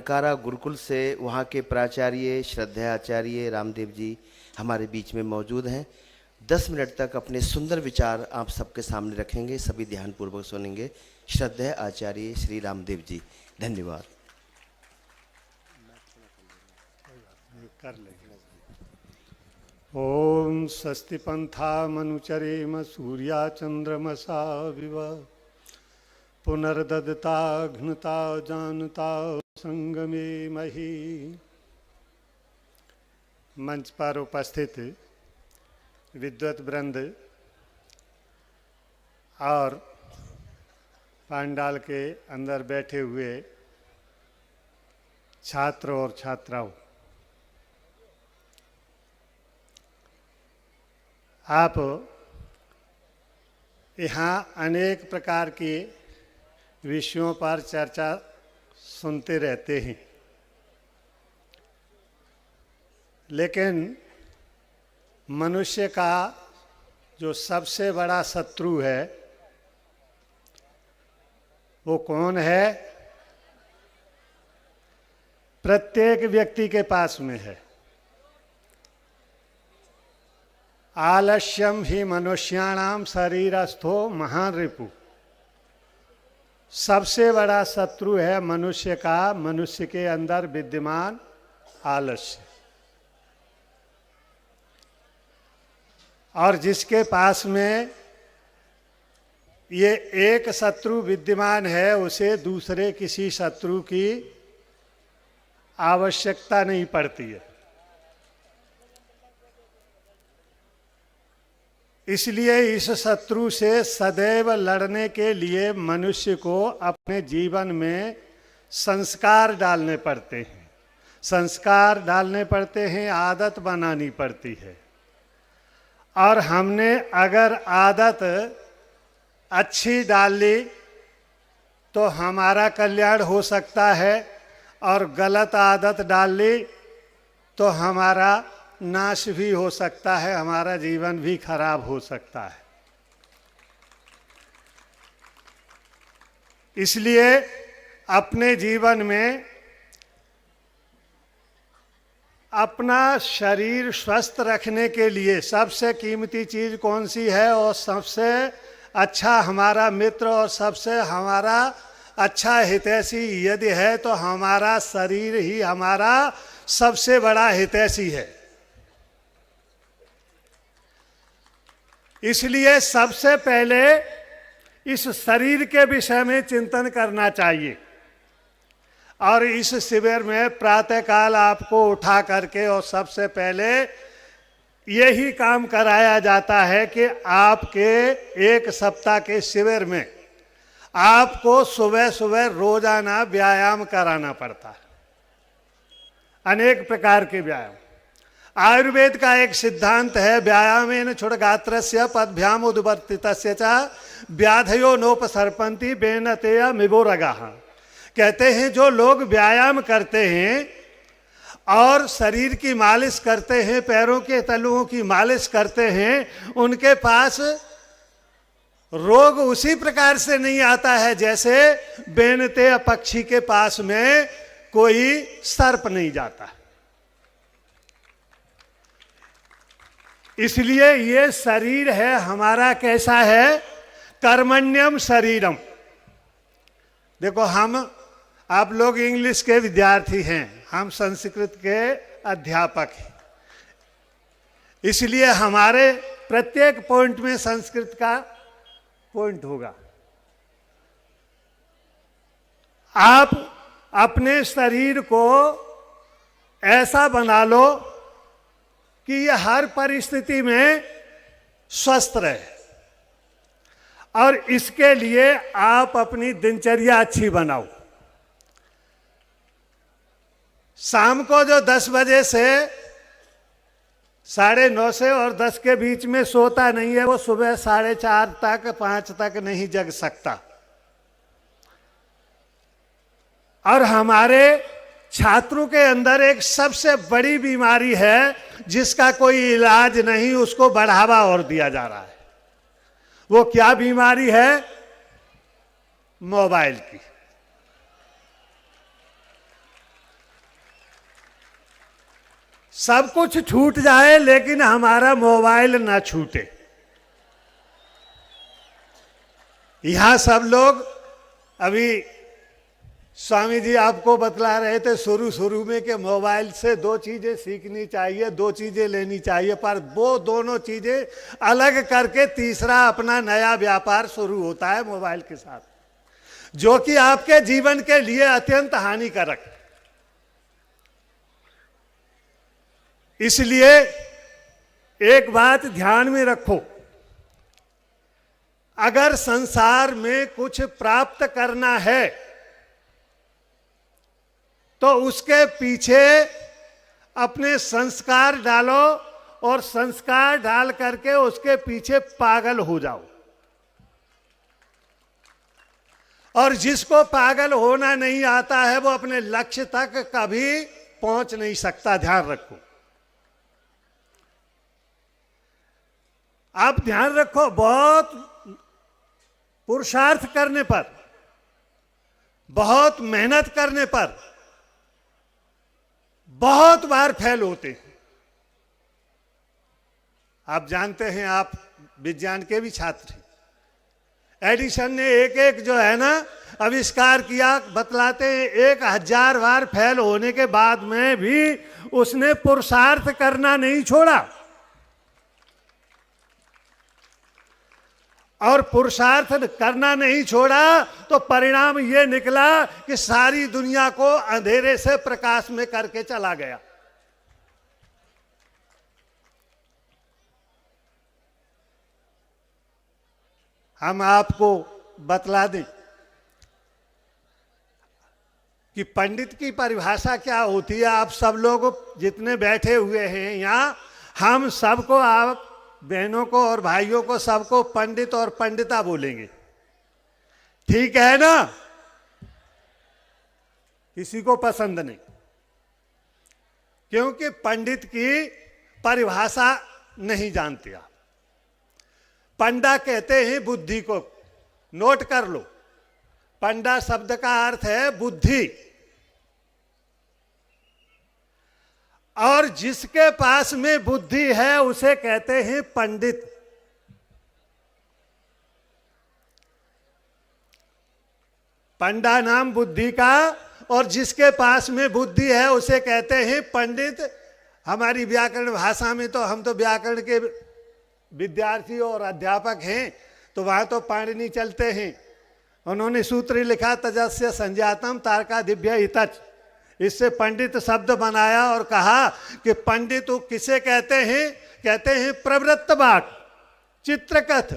बड़कारा गुरुकुल से वहाँ के प्राचार्य श्रद्धेय आचार्य रामदेव जी हमारे बीच में मौजूद हैं। 10 मिनट तक अपने सुंदर विचार आप सबके सामने रखेंगे, सभी ध्यानपूर्वक सुनेंगे। श्रद्धेय आचार्य श्री रामदेव जी, धन्यवाद। ओम स्वस्ति पंथा मनुचरेम सूर्या चंद्रमसा विव पुनर्ददता घ्नता जानता संगमे मही। मंच पर उपस्थित विद्वत वृंद और पंडाल के अंदर बैठे हुए छात्र और छात्राओं, आप यहाँ अनेक प्रकार के विषयों पर चर्चा सुनते रहते हैं, लेकिन मनुष्य का जो सबसे बड़ा शत्रु है वो कौन है? प्रत्येक व्यक्ति के पास में है। आलस्यम ही मनुष्याणाम शरीरस्थो महान रिपु। सबसे बड़ा शत्रु है मनुष्य का, मनुष्य के अंदर विद्यमान आलस्य। और जिसके पास में ये एक शत्रु विद्यमान है, उसे दूसरे किसी शत्रु की आवश्यकता नहीं पड़ती है। इसलिए इस शत्रु से सदैव लड़ने के लिए मनुष्य को अपने जीवन में संस्कार डालने पड़ते हैं, संस्कार डालने पड़ते हैं, आदत बनानी पड़ती है। और हमने अगर आदत अच्छी डाल ली तो हमारा कल्याण हो सकता है, और गलत आदत डाल ली तो हमारा नाश भी हो सकता है, हमारा जीवन भी खराब हो सकता है। इसलिए अपने जीवन में अपना शरीर स्वस्थ रखने के लिए सबसे कीमती चीज़ कौन सी है, और सबसे अच्छा हमारा मित्र और सबसे हमारा अच्छा हितैषी यदि है तो हमारा शरीर ही हमारा सबसे बड़ा हितैषी है। इसलिए सबसे पहले इस शरीर के विषय में चिंतन करना चाहिए। और इस शिविर में प्रातःकाल आपको उठा करके और सबसे पहले यही काम कराया जाता है कि आपके एक सप्ताह के शिविर में आपको सुबह सुबह रोजाना व्यायाम कराना पड़ता है, अनेक प्रकार के व्यायाम। आयुर्वेद का एक सिद्धांत है, व्यायामेन छुड़गात्रस्य पदभ्याम उद्वर्तितस्य च व्याधयो नोपसर्पन्ति बेनतेय मिबोरगाः। कहते हैं जो लोग व्यायाम करते हैं और शरीर की मालिश करते हैं, पैरों के तलुओं की मालिश करते हैं, उनके पास रोग उसी प्रकार से नहीं आता है जैसे बेनते पक्षी के पास में कोई सर्प नहीं जाता। इसलिए ये शरीर है हमारा कैसा है? कर्मण्यम शरीरम। देखो, आप लोग इंग्लिश के विद्यार्थी हैं, हम संस्कृत के अध्यापक हैं, इसलिए हमारे प्रत्येक पॉइंट में संस्कृत का पॉइंट होगा। आप अपने शरीर को ऐसा बना लो कि यह हर परिस्थिति में स्वस्थ रहे, और इसके लिए आप अपनी दिनचर्या अच्छी बनाओ। शाम को जो 10 बजे से 9:30 से और 10 के बीच में सोता नहीं है, वो सुबह 4:30 तक 5 तक नहीं जग सकता। और हमारे छात्रों के अंदर एक सबसे बड़ी बीमारी है जिसका कोई इलाज नहीं, उसको बढ़ावा और दिया जा रहा है। वो क्या बीमारी है? मोबाइल की। सब कुछ छूट जाए लेकिन हमारा मोबाइल ना छूटे। यहां सब लोग, अभी स्वामी जी आपको बतला रहे थे शुरू शुरू में कि मोबाइल से दो चीजें सीखनी चाहिए, दो चीजें लेनी चाहिए, पर वो दोनों चीजें अलग करके तीसरा अपना नया व्यापार शुरू होता है मोबाइल के साथ, जो कि आपके जीवन के लिए अत्यंत हानिकारक है। इसलिए एक बात ध्यान में रखो, अगर संसार में कुछ प्राप्त करना है तो उसके पीछे अपने संस्कार डालो और संस्कार डाल करके उसके पीछे पागल हो जाओ। और जिसको पागल होना नहीं आता है वो अपने लक्ष्य तक कभी पहुंच नहीं सकता, ध्यान रखो। आप ध्यान रखो, बहुत पुरुषार्थ करने पर, बहुत मेहनत करने पर बहुत बार फेल होते हैं। आप जानते हैं, आप विज्ञान के भी छात्र हैं। एडिसन ने एक एक जो है ना आविष्कार किया, बतलाते हैं 1000 बार फेल होने के बाद में भी उसने पुरुषार्थ करना नहीं छोड़ा। और पुरुषार्थ करना नहीं छोड़ा तो परिणाम ये निकला कि सारी दुनिया को अंधेरे से प्रकाश में करके चला गया। हम आपको बतला दें कि पंडित की परिभाषा क्या होती है। आप सब लोग जितने बैठे हुए हैं यहाँ, हम सबको, आप बहनों को और भाइयों को सबको पंडित और पंडिता बोलेंगे, ठीक है ना? किसी को पसंद नहीं, क्योंकि पंडित की परिभाषा नहीं जानते आप। पंडा कहते हैं बुद्धि को, नोट कर लो, पंडा शब्द का अर्थ है बुद्धि। और जिसके पास में बुद्धि है उसे कहते हैं पंडित। पंडा नाम बुद्धि का, और जिसके पास में बुद्धि है उसे कहते हैं पंडित। हमारी व्याकरण भाषा में तो, हम तो व्याकरण के विद्यार्थी और अध्यापक हैं, तो वहां तो पाणिनि चलते हैं। उन्होंने सूत्र लिखा, तजस्य संजातम तारका दिव्य हितच, इससे पंडित शब्द बनाया और कहा कि पंडित किसे कहते हैं? कहते हैं प्रवृत्तवाक, चित्रकथ,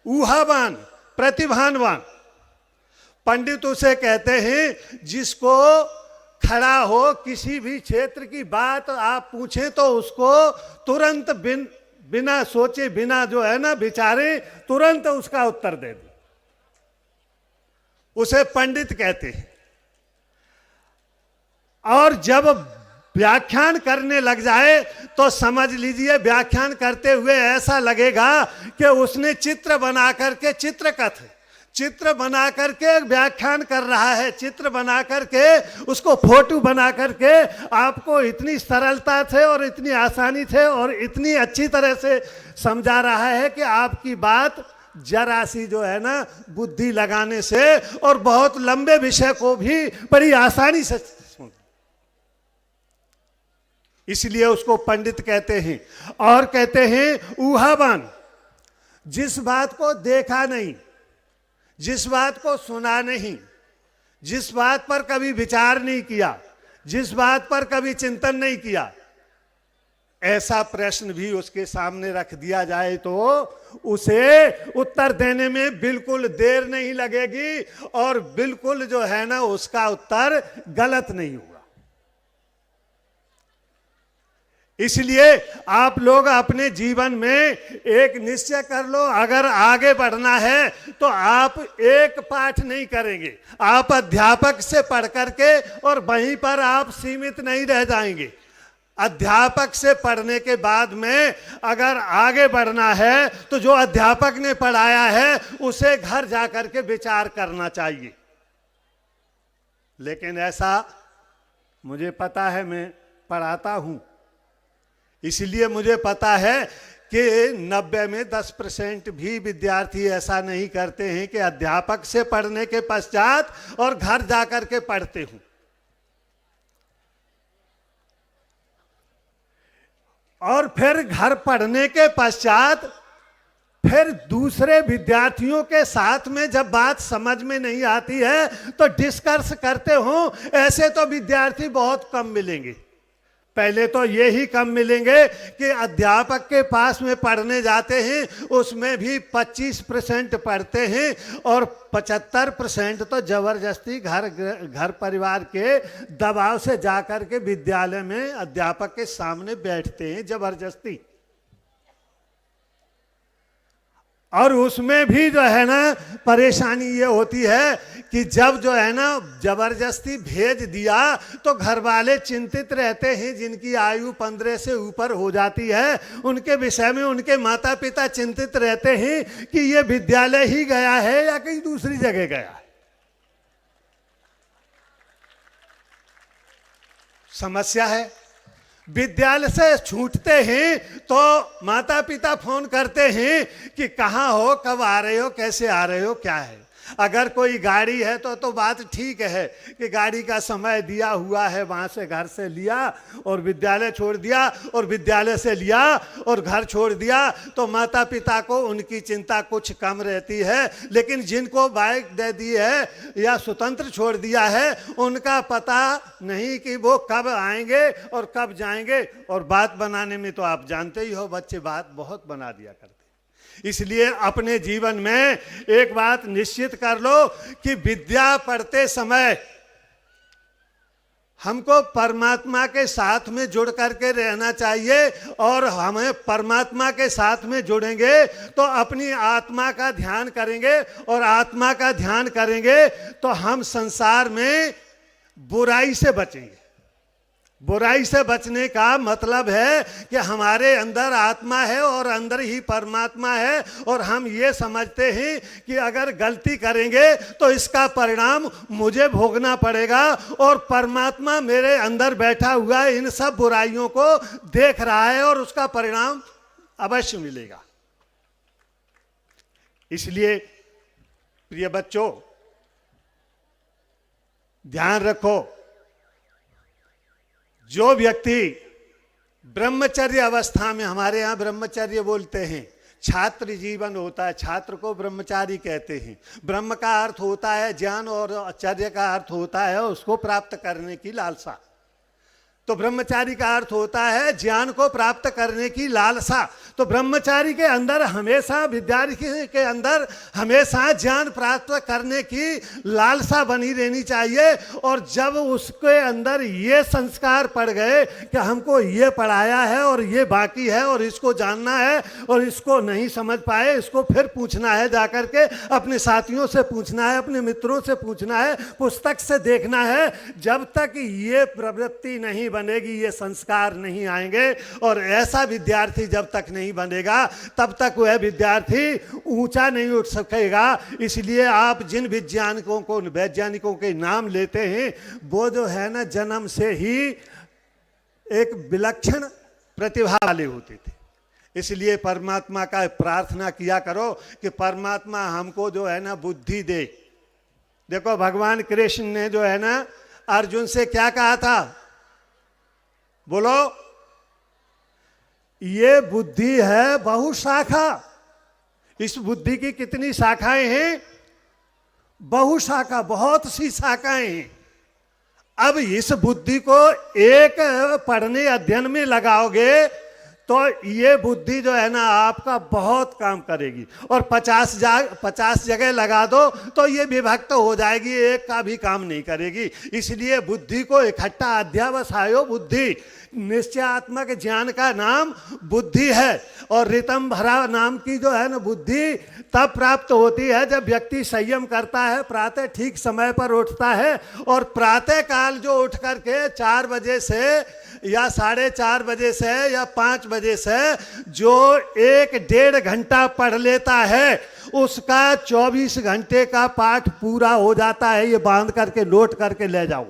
ऊहावान, प्रतिभानवान। पंडित उसे कहते हैं जिसको खड़ा हो, किसी भी क्षेत्र की बात आप पूछें तो उसको तुरंत बिना सोचे, बिना जो है ना विचारे, तुरंत उसका उत्तर दे दे, उसे पंडित कहते हैं। और जब व्याख्यान करने लग जाए तो समझ लीजिए व्याख्यान करते हुए ऐसा लगेगा कि उसने चित्र बना करके, चित्रकथ, चित्र बना करके व्याख्यान कर रहा है, चित्र बना करके उसको फोटो बना करके आपको इतनी सरलता से और इतनी आसानी से और इतनी अच्छी तरह से समझा रहा है कि आपकी बात जरा सी जो है ना बुद्धि लगाने से और बहुत लंबे विषय को भी बड़ी आसानी से, इसलिए उसको पंडित कहते हैं। और कहते हैं ऊहावान, जिस बात को देखा नहीं, जिस बात को सुना नहीं, जिस बात पर कभी विचार नहीं किया, जिस बात पर कभी चिंतन नहीं किया, ऐसा प्रश्न भी उसके सामने रख दिया जाए तो उसे उत्तर देने में बिल्कुल देर नहीं लगेगी और बिल्कुल जो है ना उसका उत्तर गलत नहीं होगा। इसलिए आप लोग अपने जीवन में एक निश्चय कर लो, अगर आगे बढ़ना है तो आप एक पाठ नहीं करेंगे, आप अध्यापक से पढ़ करके और वहीं पर आप सीमित नहीं रह जाएंगे। अध्यापक से पढ़ने के बाद में अगर आगे बढ़ना है तो जो अध्यापक ने पढ़ाया है उसे घर जाकर के विचार करना चाहिए। लेकिन ऐसा मुझे पता है, मैं पढ़ाता हूं इसलिए मुझे पता है कि 90 में 10% भी विद्यार्थी ऐसा नहीं करते हैं कि अध्यापक से पढ़ने के पश्चात और घर जाकर के पढ़ते हूं। और फिर घर पढ़ने के पश्चात फिर दूसरे विद्यार्थियों के साथ में जब बात समझ में नहीं आती है तो डिस्कस करते हो, ऐसे तो विद्यार्थी बहुत कम मिलेंगे। पहले तो ये ही कम मिलेंगे कि अध्यापक के पास में पढ़ने जाते हैं, उसमें भी 25% पढ़ते हैं और 75% तो जबरदस्ती घर परिवार के दबाव से जाकर के विद्यालय में अध्यापक के सामने बैठते हैं जबरदस्ती। और उसमें भी जो है ना परेशानी ये होती है कि जब जो है ना जबरदस्ती भेज दिया तो घर वाले चिंतित रहते हैं, जिनकी आयु 15 से ऊपर हो जाती है उनके विषय में उनके माता पिता चिंतित रहते हैं कि ये विद्यालय ही गया है या कहीं दूसरी जगह गया है। समस्या है। विद्यालय से छूटते हैं तो माता पिता फोन करते हैं कि कहाँ हो, कब आ रहे हो, कैसे आ रहे हो, क्या है। अगर कोई गाड़ी है तो बात ठीक है कि गाड़ी का समय दिया हुआ है, वहाँ से घर से लिया और विद्यालय छोड़ दिया और विद्यालय से लिया और घर छोड़ दिया, तो माता पिता को उनकी चिंता कुछ कम रहती है। लेकिन जिनको बाइक दे दी है या स्वतंत्र छोड़ दिया है, उनका पता नहीं कि वो कब आएंगे और कब जाएंगे। और बात बनाने में तो आप जानते ही हो, बच्चे बात बहुत बना दिया करते। इसलिए अपने जीवन में एक बात निश्चित कर लो कि विद्या पढ़ते समय हमको परमात्मा के साथ में जुड़ करके रहना चाहिए। और हमें परमात्मा के साथ में जुड़ेंगे तो अपनी आत्मा का ध्यान करेंगे, और आत्मा का ध्यान करेंगे तो हम संसार में बुराई से बचेंगे। बुराई से बचने का मतलब है कि हमारे अंदर आत्मा है और अंदर ही परमात्मा है, और हम ये समझते हैं कि अगर गलती करेंगे तो इसका परिणाम मुझे भोगना पड़ेगा, और परमात्मा मेरे अंदर बैठा हुआ है, इन सब बुराइयों को देख रहा है और उसका परिणाम अवश्य मिलेगा। इसलिए प्रिय बच्चों, ध्यान रखो, जो व्यक्ति ब्रह्मचर्य अवस्था में, हमारे यहाँ ब्रह्मचर्य बोलते हैं, छात्र जीवन होता है, छात्र को ब्रह्मचारी कहते हैं। ब्रह्म का अर्थ होता है ज्ञान और आचार्य का अर्थ होता है उसको प्राप्त करने की लालसा। तो ब्रह्मचारी का अर्थ होता है ज्ञान को प्राप्त करने की लालसा। तो ब्रह्मचारी के अंदर हमेशा, विद्यार्थी के अंदर हमेशा ज्ञान प्राप्त करने की लालसा बनी रहनी चाहिए। और जब उसके अंदर ये संस्कार पड़ गए कि हमको ये पढ़ाया है और ये बाकी है और इसको जानना है और इसको नहीं समझ पाए, इसको फिर पूछना है, जाकर के अपने साथियों से पूछना है, अपने मित्रों से पूछना है, पुस्तक से देखना है, जब तक ये प्रवृत्ति नहीं बनेगी, ये संस्कार नहीं आएंगे, और ऐसा विद्यार्थी जब तक नहीं बनेगा तब तक वह विद्यार्थी ऊंचा नहीं उठ सकेगा। इसलिए आप जिन वैज्ञानिकों के नाम लेते हैं, वो जो है ना जन्म से ही एक विलक्षण प्रतिभा वाले होते थे। इसलिए परमात्मा का प्रार्थना किया करो कि परमात्मा हमको जो है ना बुद्धि दे। देखो, भगवान कृष्ण ने जो है ना अर्जुन से क्या कहा था, बोलो, ये बुद्धि है बहुशाखा। इस बुद्धि की कितनी शाखाएं हैं? बहुशाखा, बहुत सी शाखाएं हैं। अब इस बुद्धि को एक पढ़ने अध्ययन में लगाओगे तो ये बुद्धि जो है ना आपका बहुत काम करेगी, और 50 जगह लगा दो तो ये विभक्त हो जाएगी, एक का भी काम नहीं करेगी। इसलिए बुद्धि को इकट्ठा, अध्यावसायो बुद्धि, निश्चयात्मक ज्ञान का नाम बुद्धि है। और रितम भरा नाम की जो है ना बुद्धि तब प्राप्त होती है जब व्यक्ति संयम करता है, प्रातः ठीक समय पर उठता है, और प्रातः काल जो उठ करके 4 बजे से या 4:30 बजे से या 5 बजे से जो 1-1.5 घंटा पढ़ लेता है, उसका 24 घंटे का पाठ पूरा हो जाता है। ये बांध करके नोट करके ले जाओ।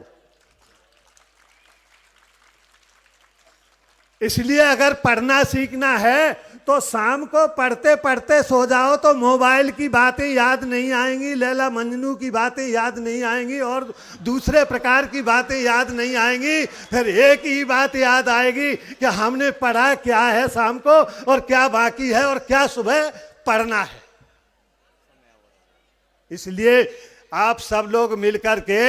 इसलिए अगर पढ़ना सीखना है तो शाम को पढ़ते पढ़ते सो जाओ तो मोबाइल की बातें याद नहीं आएंगी, लैला मजनू की बातें याद नहीं आएंगी और दूसरे प्रकार की बातें याद नहीं आएंगी। फिर एक ही बात याद आएगी कि हमने पढ़ा क्या है शाम को और क्या बाकी है और क्या सुबह पढ़ना है। इसलिए आप सब लोग मिलकर के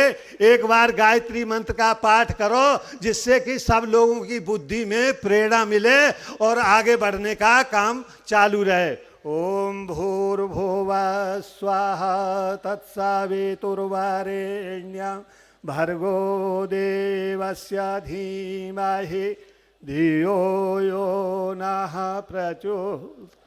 एक बार गायत्री मंत्र का पाठ करो, जिससे कि सब लोगों की बुद्धि में प्रेरणा मिले और आगे बढ़ने का काम चालू रहे। ओम भूर्भुवः स्वाहा तत्सवितुर्वरेण्यं भर्गो देवस्य धीमहि धियो यो नः प्रचोदयात्।